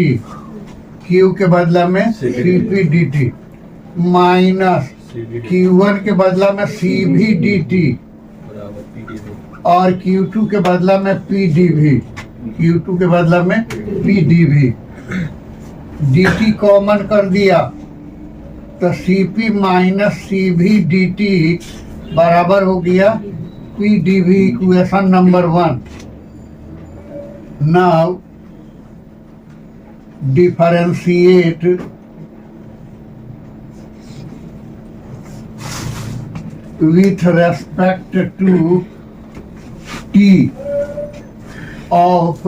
Q के बदला में Cp dt माइनस Q1 के बदला में Cv dt, और Q2 के बदला में pdv, Q2 के बदला में pdv। dt कॉमन कर दिया, तो Cp माइनस Cv dt बराबर हो गया pdv, equation number 1। Now differentiate with respect to T of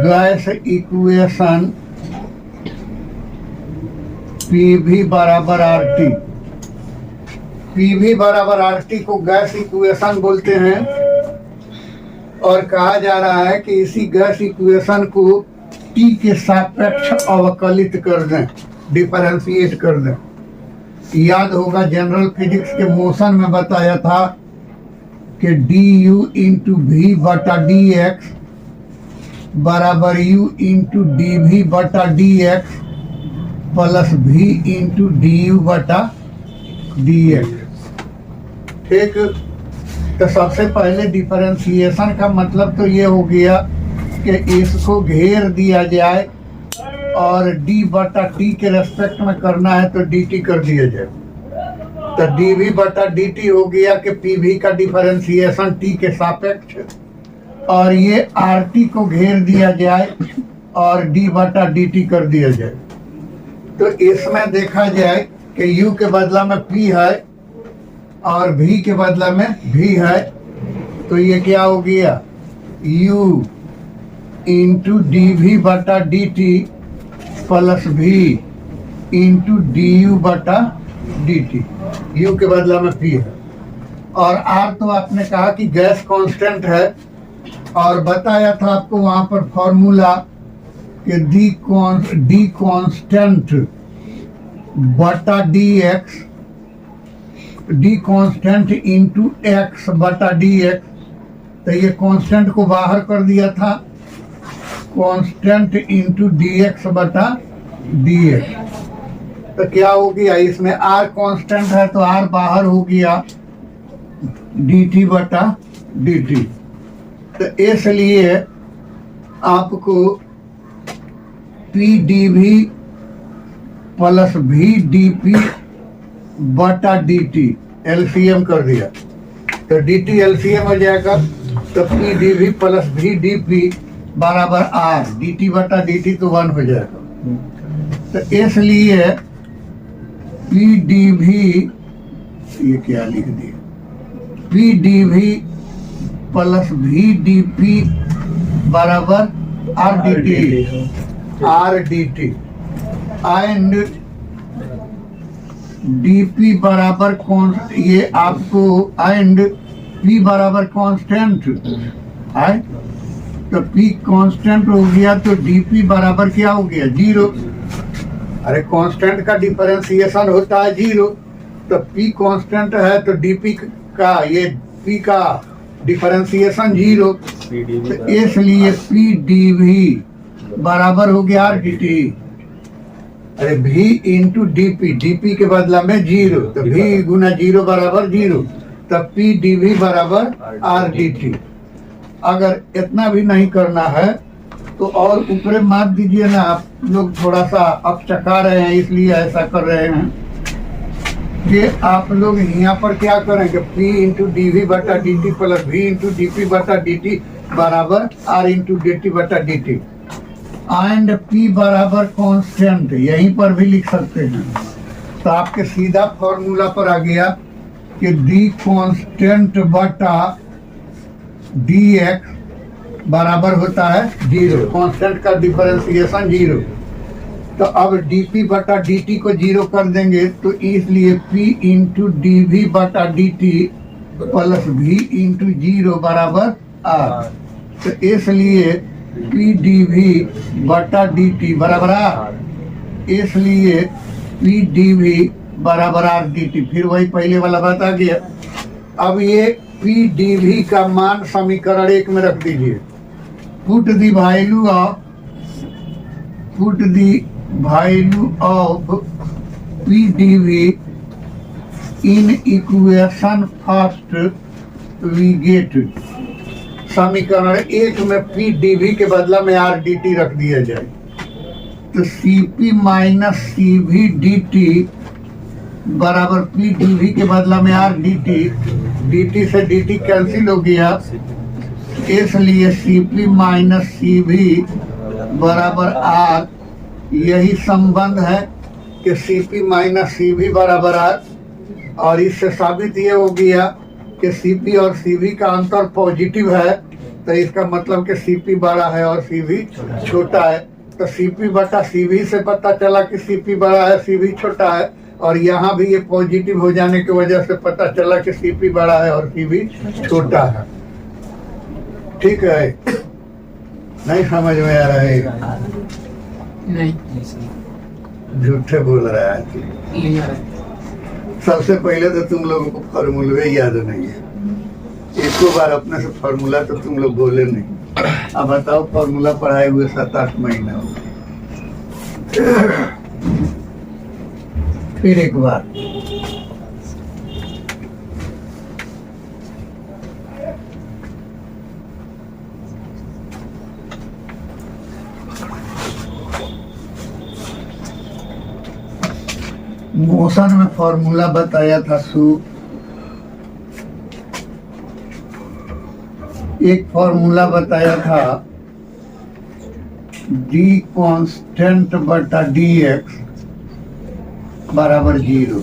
gas equation PV बराबर RT। PV बराबर RT को गैस इक्वेशन बोलते हैं, और कहा जा रहा है कि इसी गैस इक्वेशन को T के सापेक्ष अवकलित कर दें, डिफरेंशिएट कर दें। याद होगा जनरल फिजिक्स के मोशन में बताया था कि du इंटू वी बटा dx बराबर u इंटू dv बटा dx plus v into du बटा dx। ठीक, तो सबसे पहले डिफरेंशिएशन का मतलब तो ये हो गया कि इसको घेर दिया जाए और d बटा t के रेस्पेक्ट में करना है तो dt कर दिया जाए। तो dv बटा dt हो गया कि pv का डिफरेंशिएशन t के सापेक्ष, और ये rt को घेर दिया जाए और d बटा dt कर दिया जाए। तो इसमें देखा जाए कि u के बदला में p है और v के बदला में v है, तो ये क्या हो गया u इंटू डी वी बटा डी टी प्लस भी इंटू डी यू बटा डी टी। यू के बदला में पी है और आर तो आपने कहा कि गैस कांस्टेंट है और बताया था आपको वहां पर फॉर्मूला कि डी कांस्टेंट बटा D x, D constant into x बटा डी एक्स। तो ये कांस्टेंट को बाहर कर दिया था, कांस्टेंट इंटू डी एक्स बटा डी एक्स। तो क्या हो गया इसमें आर कांस्टेंट है तो आर बाहर हो गया डी टी बटा डी टी। तो इसलिए आपको पी डी वी प्लस भी डी पी बटा डी टी एलसीएम कर दिया तो डी टी एलसीएम हो जाएगा। तो पी डी वी प्लस भी डी पी बराबर आर, डी टी बटा डी टी तो 1 हो जाएगा। तो इसलिए पी डी वी, ये क्या लिख दिया, पी डी वी प्लस भी डी पी बराबर R D T, R D T and DP बराबर कौन, ये आपको एंड पी बराबर कांस्टेंट है तो पी कांस्टेंट हो गया तो डीपी बराबर क्या हो गया 0। अरे कांस्टेंट का डिफरेंशिएशन होता है 0, तो पी कांस्टेंट है तो डीपी का, ये पी का डिफरेंशिएशन 0। तो इसलिए पी डी वी बराबर हो गया आर डी टी। अरे भी इंटू डीपी, डीपी के बदला में 0 तो भी गुना 0 बराबर 0, तब पी डी वी बराबर आर डी टी। अगर इतना भी नहीं करना है तो और ऊपरे मार दीजिए ना, आप लोग थोड़ा सा अपचका रहे हैं इसलिए ऐसा कर रहे हैं कि आप लोग यहाँ पर क्या करेंगे, पी इंटू डी वी बटा डी टी प्लस भी इंटू डी पी बटा डी टी बराबर आर इंटू डी टी बटा डी टी एंड पी बराबर कांस्टेंट, यहीं पर भी लिख सकते हैं। तो आपके सीधा फॉर्मूला पर आ गया कि डी कांस्टेंट बटा डी एक्स बराबर होता है 0, कांस्टेंट का डिफरेंशिएशन 0। तो अब डीपी बटा dt को 0 कर देंगे तो इसलिए p इंटू डी वी बटा डी टी प्लस भी इंटू 0 बराबर r। तो इसलिए p डी वी बटा डी टी बराबर r, इसलिए p डी वी बराबर r डी टी। फिर वही पहले वाला बात आ गया। अब ये p डी वी का मान समीकरण 1 में रख दीजिए। Put the value of, put the value of PdV in equation first we get, समीकरण 1 में PdV के बदला में RDT रख दिया जाए तो CP माइनस CV DT बराबर PdV के बदला में RDT, DT से DT कैंसिल हो गया, इसलिए CP माइनस CV बराबर R। यही संबंध है कि Cp माइनस Cv बराबर R, और इससे साबित ये हो गया कि Cp और Cv का अंतर पॉजिटिव है, तो इसका मतलब कि Cp बड़ा है और Cv छोटा है। तो Cp बटा Cv से पता चला कि Cp बड़ा है Cv छोटा है, और यहाँ भी ये पॉजिटिव हो जाने की वजह से पता चला कि Cp बड़ा है और Cv छोटा है। ठीक है, नहीं समझ में आ रहा है? नहीं, झूठे बोल रहा है। नहीं आ रहा। सबसे पहले तो तुम लोगों को फॉर्मूले याद नहीं है, एक बार अपने से फॉर्मूला तो तुम लोग बोले नहीं। अब बताओ, फॉर्मूला पढ़ाए हुए 7-8 महीना हो। फिर एक बार मोशन में फॉर्मूला बताया था एक फॉर्मूला बताया था डी कांस्टेंट बटा डी एक्स बराबर 0।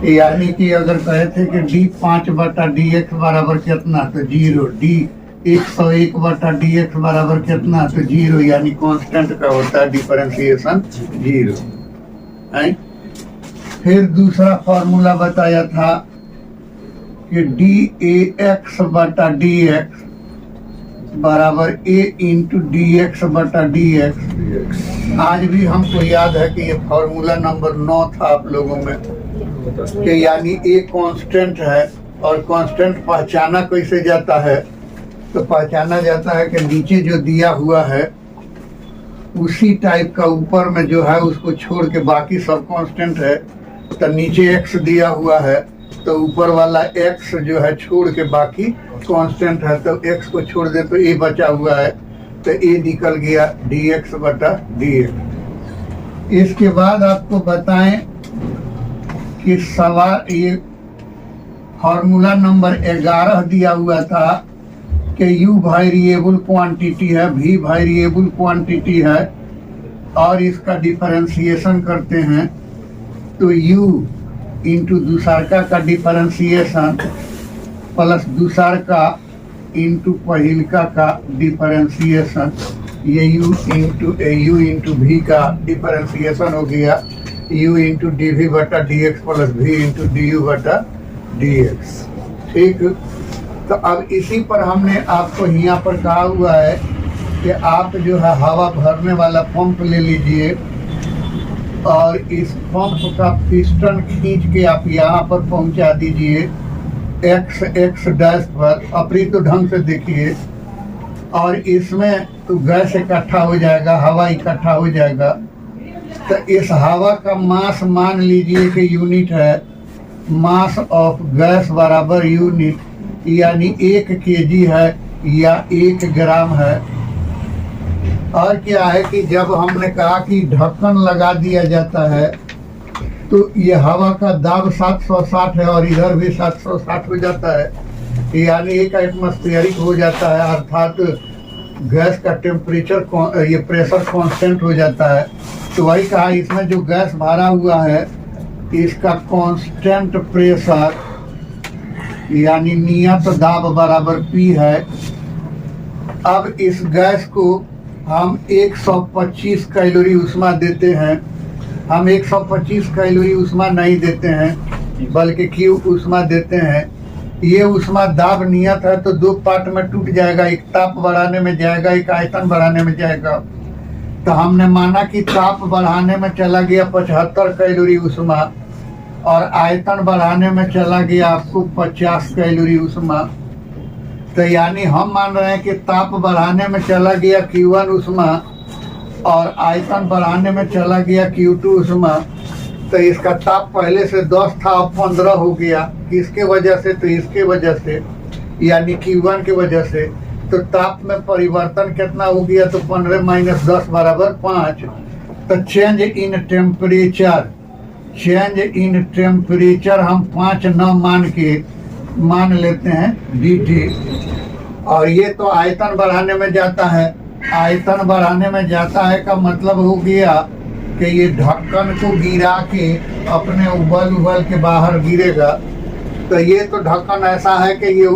यानी कि अगर कहे थे कि डी 5/dx बराबर कितना, तो 0। डी 101/dx बराबर कितना, तो 0। यानी कांस्टेंट का होता है डिफरेंशिएशन 0 है। फिर दूसरा फॉर्मूला बताया था कि dAx/dx बराबर a इंटू dx/dx। आज भी हमको याद है कि ये फॉर्मूला नंबर 9 था आप लोगों में, कि यानी a कांस्टेंट है और कांस्टेंट पहचाना कैसे जाता है, तो पहचाना जाता है कि नीचे जो दिया हुआ है उसी टाइप का ऊपर में जो है उसको छोड़ के बाकी सब कांस्टेंट है। तो नीचे x दिया हुआ है तो ऊपर वाला x जो है छोड़ के बाकी कांस्टेंट है, तो x को छोड़ दे तो a बचा हुआ है, तो a निकल गया dx/dx। इसके बाद आपको बताएं कि सवाल ये फॉर्मूला नंबर 11 दिया हुआ था कि u वेरिएबल क्वांटिटी है, v वेरिएबल क्वांटिटी है और इसका डिफरेंशिएशन करते हैं, तो u इंटू दूसरका का डिफरेंशिएशन प्लस दूसरका इंटू पहिलका का डिफरेंशिएशन, ये u इंटू v का डिफरेंशिएशन हो गया u into dv/dx plus v into du/dx। ठीक, तो अब इसी पर हमने आपको यहाँ पर कहा हुआ है कि आप जो है हवा भरने वाला पंप ले लीजिए और इस पंप का पिस्टन खींच के आप यहाँ पर पहुँचा दीजिए x डैश पर, अपरित ढंग से देखिए, और इसमें तो गैस इकट्ठा हो जाएगा, हवा इकट्ठा हो जाएगा। तो इस हवा का मास मान लीजिए कि यूनिट है, मास ऑफ गैस बराबर यूनिट, यानी 1 kg है या 1 ग्राम है। और क्या है कि जब हमने कहा कि ढक्कन लगा दिया जाता है तो ये हवा का दाब 760 है और इधर भी 760 हो जाता है, यानी एक एटमॉस्फेरिक हो जाता है, अर्थात गैस का टेम्परेचर ये प्रेशर कांस्टेंट हो जाता है। तो वही कहा इसमें जो गैस भरा हुआ है इसका कांस्टेंट प्रेशर यानी नियत दाब बराबर P है। अब इस गैस को हम 125 कैलोरी ऊष्मा देते हैं, हम 125 कैलोरी ऊष्मा नहीं देते हैं बल्कि Q ऊष्मा देते हैं। ये ऊष्मा दाब नियत है तो 2 पार्ट में टूट जाएगा, एक ताप बढ़ाने में जाएगा, एक आयतन बढ़ाने में जाएगा। तो हमने माना कि ताप बढ़ाने में चला गया 75 कैलोरी ऊष्मा और आयतन बढ़ाने में चला गया आपको 50 कैलोरी ऊष्मा। तो यानी हम मान रहे हैं कि ताप बढ़ाने में चला गया Q1 ऊष्मा और आयतन बढ़ाने में चला गया Q2 ऊष्मा। तो इसका ताप पहले से 10 था अब 15 हो गया, किसके वजह से, तो इसके वजह से यानी Q1 की वजह से। तो ताप में परिवर्तन कितना हो गया, तो 15 - 10 बराबर 5। तो change in temperature, change in temperature हम 5 न मान लेते हैं dt। और ये तो आयतन बढ़ाने में जाता है, आयतन बढ़ाने में जाता है का मतलब हो गया कि ये ढक्कन को गिरा के अपने उबल के बाहर गिरेगा। तो ये तो ढक्कन ऐसा है कि ये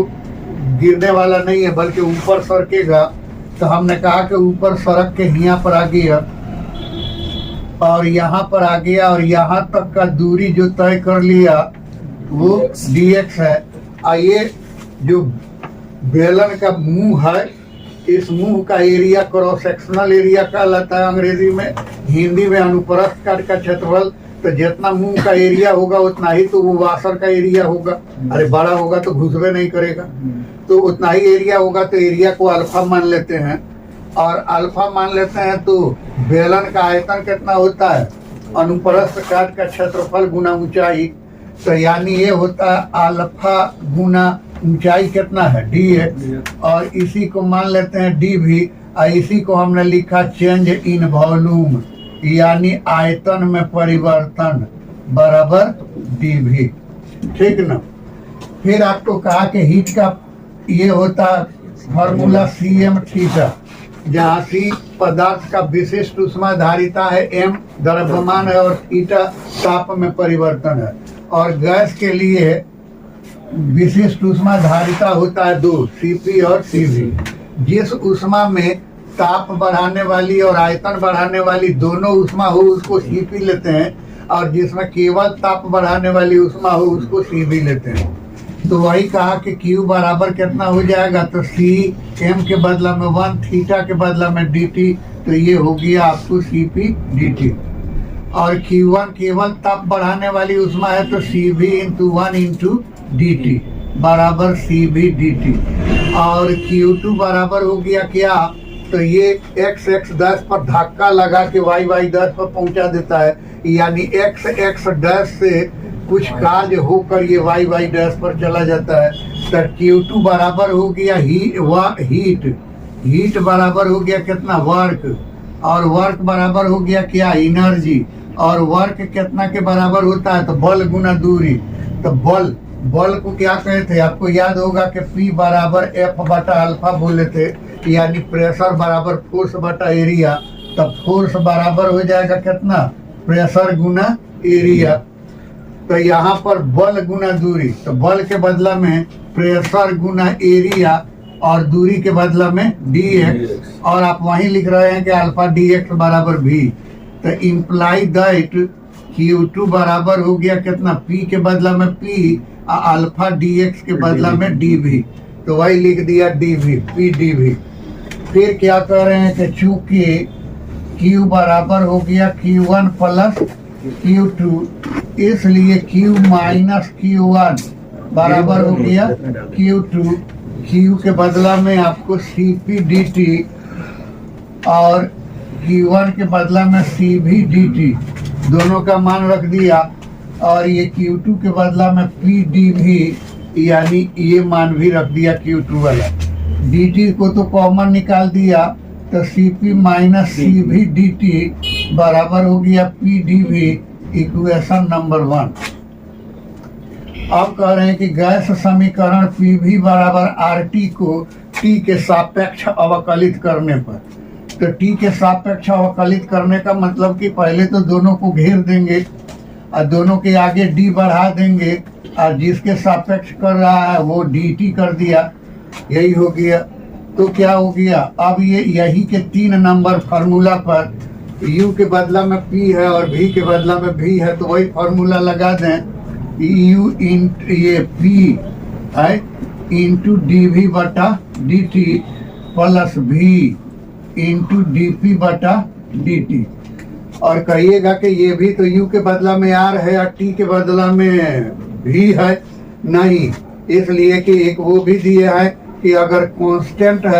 गिरने वाला नहीं है बल्कि ऊपर सरकेगा। तो हमने कहा कि ऊपर सरक के यहाँ पर आ गया और यहाँ पर आ गया और यहाँ तक का दूरी जो तय कर लिया वो dx है। और ये जो बेलन का मुंह है, इस मुंह का एरिया क्रॉस सेक्शनल एरिया कहलाता है अंग्रेजी में, हिंदी में अनुप्रस्थ काट का क्षेत्रफल। तो जितना मुंह का एरिया होगा उतना ही तो वो वाशर का एरिया होगा, अरे बड़ा होगा तो घुसबे नहीं करेगा, तो उतना ही एरिया होगा। तो एरिया को अल्फा मान लेते हैं और अल्फा मान लेते हैं तो बेलन का आयतन कितना होता है, अनुप्रस्थ काट का क्षेत्रफल गुना ऊंचाई। तो यानी ये होता है अल्फा गुना ऊंचाई कितना है dx, और इसी को मान लेते हैं dv, और इसी को हमने लिखा चेंज इन वॉल्यूम यानी आयतन में परिवर्तन बराबर dv। ठीक ना। फिर आपको कहा कि हीट का ये होता है फॉर्मूला cm थीटा, जहाँ c पदार्थ का विशिष्ट ऊष्मा धारिता है, m द्रव्यमान है और थीटा ताप में परिवर्तन है। और गैस के लिए विशिष्ट उष्मा धारिता होता है दो, Cp और Cv। जिस उष्मा में ताप बढ़ाने वाली और आयतन बढ़ाने वाली दोनों उष्मा हो उसको Cp लेते हैं, और जिसमें केवल ताप बढ़ाने वाली उष्मा हो उसको Cv लेते हैं। तो वही कहा कि Q बराबर कितना हो जाएगा, तो C m के बदला में 1, थीटा के बदला में dt, तो ये हो गया आपको Cp dt। और Q1 केवल ताप बढ़ाने वाली उष्मा है, तो Cv इंटू 1 इंटू dt बराबर Cv dt। और Q2 बराबर हो गया क्या, तो ये x डैश पर धक्का लगा के y डैश पर पहुंचा देता है, यानी x डैश से कुछ कार्य होकर ये y डैश पर चला जाता है। तो Q2 बराबर हो गया हीट बराबर हो गया कितना, वर्क, और वर्क बराबर हो गया क्या, एनर्जी। और वर्क कितना के बराबर होता है, तो बल गुना दूरी। तो बल को क्या कहते थे, आपको याद होगा कि P बराबर F बटा अल्फा बोले थे, यानी प्रेशर बराबर फोर्स बटा एरिया। तब फोर्स बराबर हो जाएगा कितना, प्रेशर गुना एरिया। तो यहाँ पर बल गुना दूरी, तो बल के बदला में प्रेशर गुना एरिया और दूरी के बदला में dx, और आप वहीं लिख रहे हैं कि अल्फा dx बराबर v। तो इम्प्लाई दैट Q2 बराबर हो गया कितना, P के बदला में P और अल्फा dx के बदला में dv, तो वही लिख दिया dv, P dv। फिर क्या कर रहे हैं कि चूंकि Q बराबर हो गया Q1 प्लस Q2, इसलिए Q माइनस Q1 बराबर हो गया Q2। Q के बदला में आपको Cp dt और Q1 के बदला में Cv dt दोनों का मान रख दिया, और ये Q2 के बदला में P dv, यानी ये मान भी रख दिया Q2 वाला। dt को तो कॉमन निकाल दिया, तो Cp माइनस Cv dt बराबर हो गया P dv, इक्वेशन नंबर 1। अब कह रहे हैं कि गैस समीकरण Pv बराबर RT को T के सापेक्ष अवकलित करने पर, तो T के सापेक्ष अवकलित करने का मतलब कि पहले तो दोनों को घेर देंगे और दोनों के आगे D बढ़ा देंगे, और जिसके सापेक्ष कर रहा है वो dt कर दिया, यही हो गया। तो क्या हो गया, अब ये यही के 3 नंबर फार्मूला पर U के बदला में P है और V के बदला में V है, तो वही फार्मूला लगा दें, U इंटू ये P है इंटू dv बटा dt plus V into dp बटा dt। और कहिएगा कि ये भी तो U के बदला में R है और T के बदला में V है, नहीं, इसलिए कि एक वो भी दिया है कि अगर कांस्टेंट है